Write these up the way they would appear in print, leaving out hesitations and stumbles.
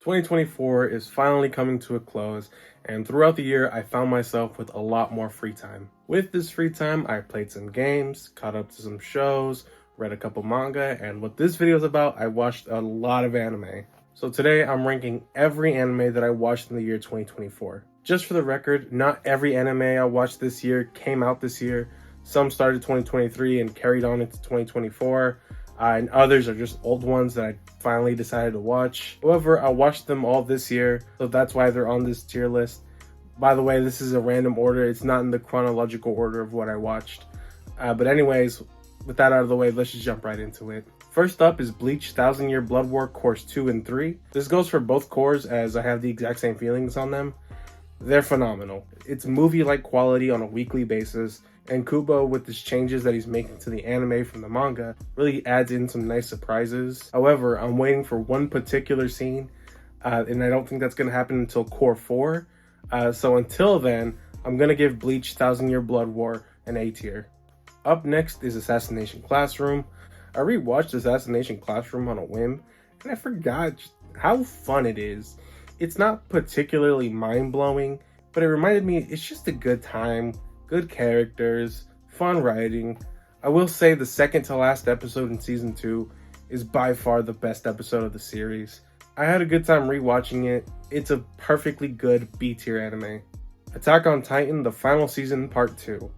2024 is finally coming to a close, and throughout the year, I found myself with a lot more free time. With this free time, I played some games, caught up to some shows, read a couple manga, and what this video is about, I watched a lot of anime. So today, I'm ranking every anime that I watched in the year 2024. Just for the record, not every anime I watched this year came out this year. Some started 2023 and carried on into 2024. And others are just old ones that I finally decided to watch. However, I watched them all this year, so that's why they're on this tier list. By the way, this is a random order. It's not in the chronological order of what I watched. But anyways, with that out of the way, let's just jump right into it. First up is Bleach 1000 Year Blood War Course 2 and 3. This goes for both cores as I have the exact same feelings on them. They're phenomenal. It's movie-like quality on a weekly basis, and Kubo, with his changes that he's making to the anime from the manga, really adds in some nice surprises. However, I'm waiting for one particular scene, and I don't think that's going to happen until Core 4. So until then, I'm going to give Bleach 1000 Year Blood War an A tier. Up next is Assassination Classroom. I rewatched Assassination Classroom on a whim, and I forgot how fun it is. It's not particularly mind-blowing, but it reminded me it's just a good time, good characters, fun writing. I will say the second to last episode in season 2 is by far the best episode of the series. I had a good time rewatching it. It's a perfectly good B-tier anime. Attack on Titan, the final season, part 2.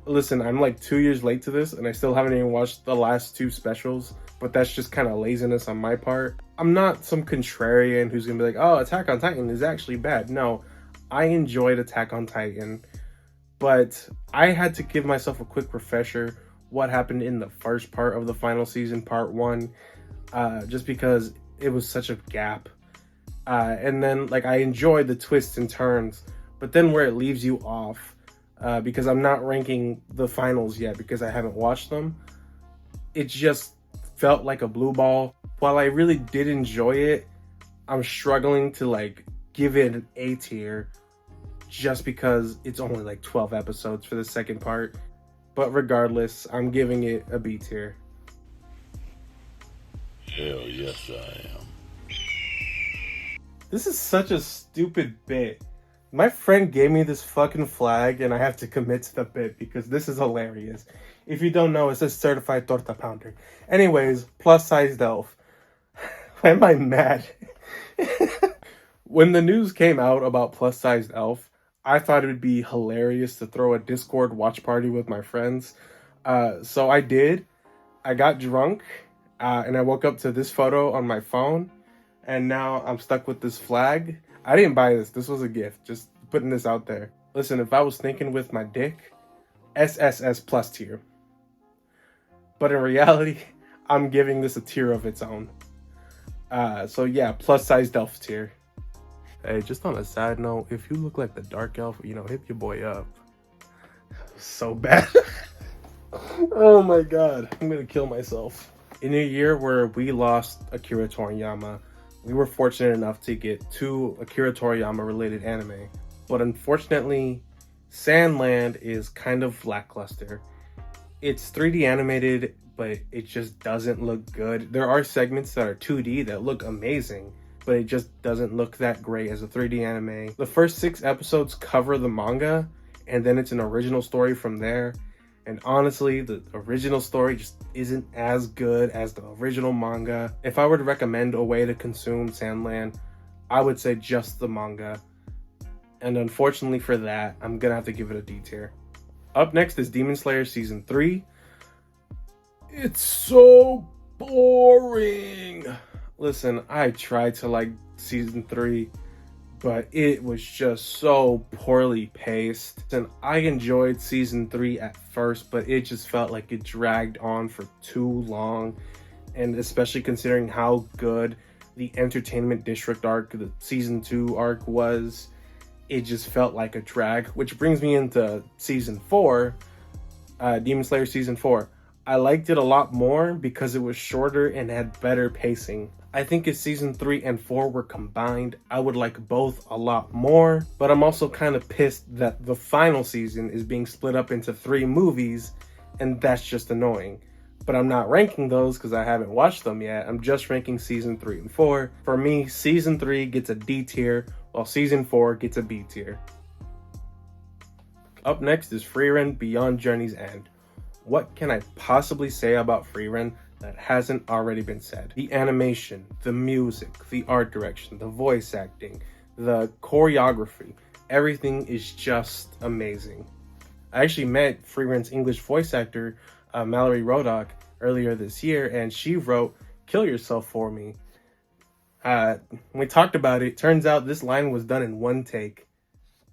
Listen, I'm like 2 years late to this, and I still haven't even watched the last 2 specials, but that's just kind of laziness on my part. I'm not some contrarian who's gonna be like, oh, Attack on Titan is actually bad. No, I enjoyed Attack on Titan, but I had to give myself a quick refresher what happened in the first part of the final season, part 1, just because it was such a gap. And then, like, I enjoyed the twists and turns, but then where it leaves you off, because I'm not ranking the finals yet because I haven't watched them, it just felt like a blue ball. While I really did enjoy it, I'm struggling to like give it an A tier just because it's only like 12 episodes for the second part. But regardless, I'm giving it a B tier. Hell yes I am. This is such a stupid bit. My friend gave me this fucking flag and I have to commit to the bit because this is hilarious. If you don't know, it says certified torta pounder. Anyways, plus-sized elf. Why am I mad? When the news came out about plus-sized elf, I thought it would be hilarious to throw a Discord watch party with my friends. So I did. I got drunk and I woke up to this photo on my phone. And now I'm stuck with this flag. I didn't buy this. This was a gift. Just putting this out there. Listen, if I was thinking with my dick, SSS plus tier. But in reality, I'm giving this a tier of its own. So yeah, plus-sized elf tier. Hey, just on a side note, if you look like the dark elf, you know, hit your boy up. So bad. Oh my god, I'm gonna kill myself. In a year where we lost Akira Toriyama, we were fortunate enough to get 2 Akira Toriyama related anime. But unfortunately, Sandland is kind of lackluster. It's 3D animated, but it just doesn't look good. There are segments that are 2D that look amazing, but it just doesn't look that great as a 3D anime. The first 6 episodes cover the manga, and then it's an original story from there. And honestly, the original story just isn't as good as the original manga. If I were to recommend a way to consume Sandland, I would say just the manga. And unfortunately for that, I'm gonna have to give it a D tier. Up next is Demon Slayer Season 3. It's so boring. Listen, I tried to like Season 3, but it was just so poorly paced. And I enjoyed Season 3 at first, but it just felt like it dragged on for too long. And especially considering how good the Entertainment District arc, the Season 2 arc was, it just felt like a drag. Which brings me into Season 4, Demon Slayer Season 4. I liked it a lot more because it was shorter and had better pacing. I think if Season 3 and 4 were combined, I would like both a lot more, but I'm also kind of pissed that the final season is being split up into 3 movies, and that's just annoying. but I'm not ranking those because I haven't watched them yet. I'm just ranking season 3 and 4. For me, season 3 gets a D tier, while season 4 gets a B tier. Up next is Frieren Beyond Journey's End. What can I possibly say about Frieren that hasn't already been said? The animation, the music, the art direction, the voice acting, the choreography, everything is just amazing. I actually met Frieren's English voice actor, Mallory Rodock, earlier this year, and she wrote Kill Yourself for me. When we talked about it, turns out this line was done in one take.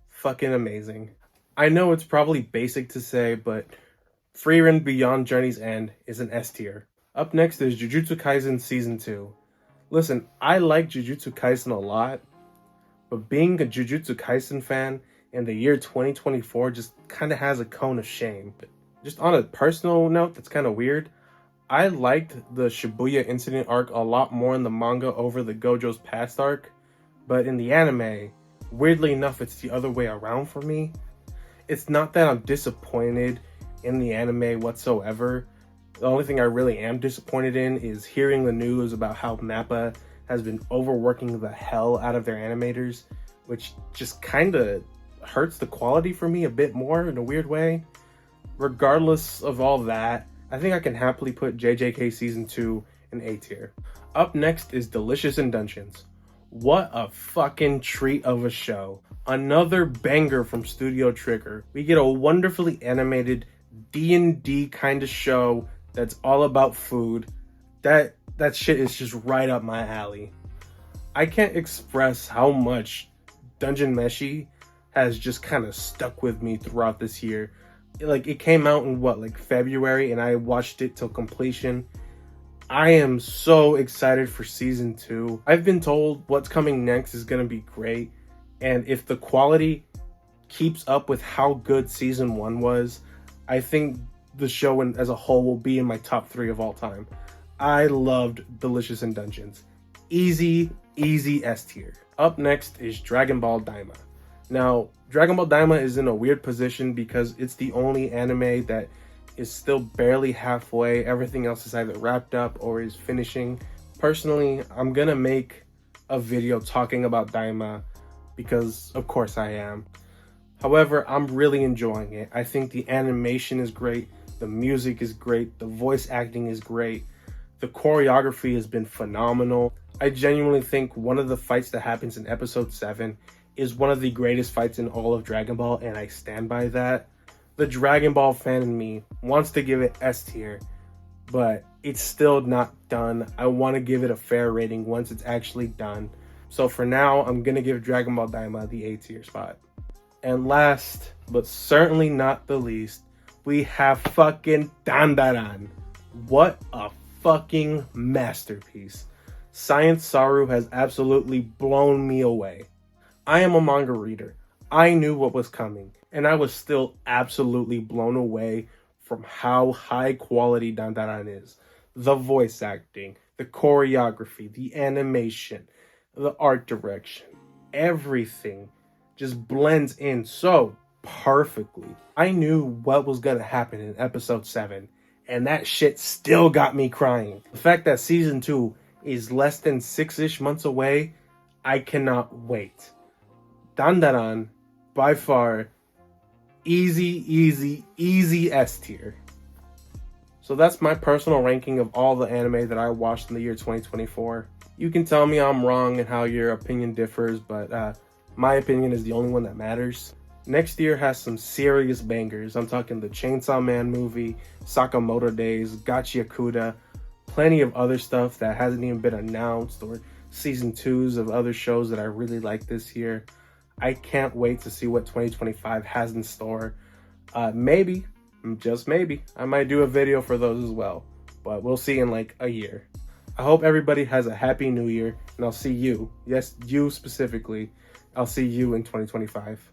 Fucking amazing. I know it's probably basic to say, but Frieren Beyond Journey's End is an S tier. Up next is Jujutsu Kaisen Season 2. Listen, I like Jujutsu Kaisen a lot, but being a Jujutsu Kaisen fan in the year 2024 just kind of has a cone of shame. Just on a personal note that's kind of weird, I liked the Shibuya incident arc a lot more in the manga over the Gojo's past arc, but in the anime, weirdly enough, it's the other way around for me. It's not that I'm disappointed in the anime whatsoever. The only thing I really am disappointed in is hearing the news about how MAPPA has been overworking the hell out of their animators, which just kind of hurts the quality for me a bit more in a weird way. Regardless of all that, I think I can happily put JJK Season 2 in A tier. Up next is Delicious in Dungeons. What a fucking treat of a show. Another banger from Studio Trigger. We get a wonderfully animated D&D kind of show that's all about food. That shit is just right up my alley. I can't express how much Dungeon Meshi has just kind of stuck with me throughout this year. Like, it came out in February, and I watched it till completion. I am so excited for season 2. I've been told what's coming next is gonna be great, and if the quality keeps up with how good season 1 was, I think the show as a whole will be in my top 3 of all time. I loved Delicious in Dungeons. Easy S tier. Up next is Dragon Ball Daima. Now, Dragon Ball Daima is in a weird position because it's the only anime that is still barely halfway. Everything else is either wrapped up or is finishing. Personally, I'm gonna make a video talking about Daima because of course I am. However, I'm really enjoying it. I think the animation is great, the music is great, the voice acting is great, the choreography has been phenomenal. I genuinely think one of the fights that happens in episode 7 is one of the greatest fights in all of Dragon Ball, and I stand by that. The Dragon Ball fan in me wants to give it S tier, but it's still not done. I want to give it a fair rating once it's actually done. So for now, I'm going to give Dragon Ball Daima the A tier spot. And last, but certainly not the least, we have fucking Dandadan. What a fucking masterpiece. Science Saru has absolutely blown me away. I am a manga reader. I knew what was coming, and I was still absolutely blown away from how high quality Dandadan is. The voice acting, the choreography, the animation, the art direction, everything just blends in so perfectly. I knew what was gonna happen in episode 7, and that shit still got me crying. The fact that season 2 is less than 6-ish months away, I cannot wait. Dandadan, by far, easy S tier. So that's my personal ranking of all the anime that I watched in the year 2024. You can tell me I'm wrong and how your opinion differs, but my opinion is the only one that matters. Next year has some serious bangers. I'm talking the Chainsaw Man movie, Sakamoto Days, Gachiakuda, plenty of other stuff that hasn't even been announced, or season 2s of other shows that I really like this year. I can't wait to see what 2025 has in store. Maybe, just maybe, I might do a video for those as well, but we'll see in like a year. I hope everybody has a happy new year, and I'll see you, yes, you specifically, I'll see you in 2025.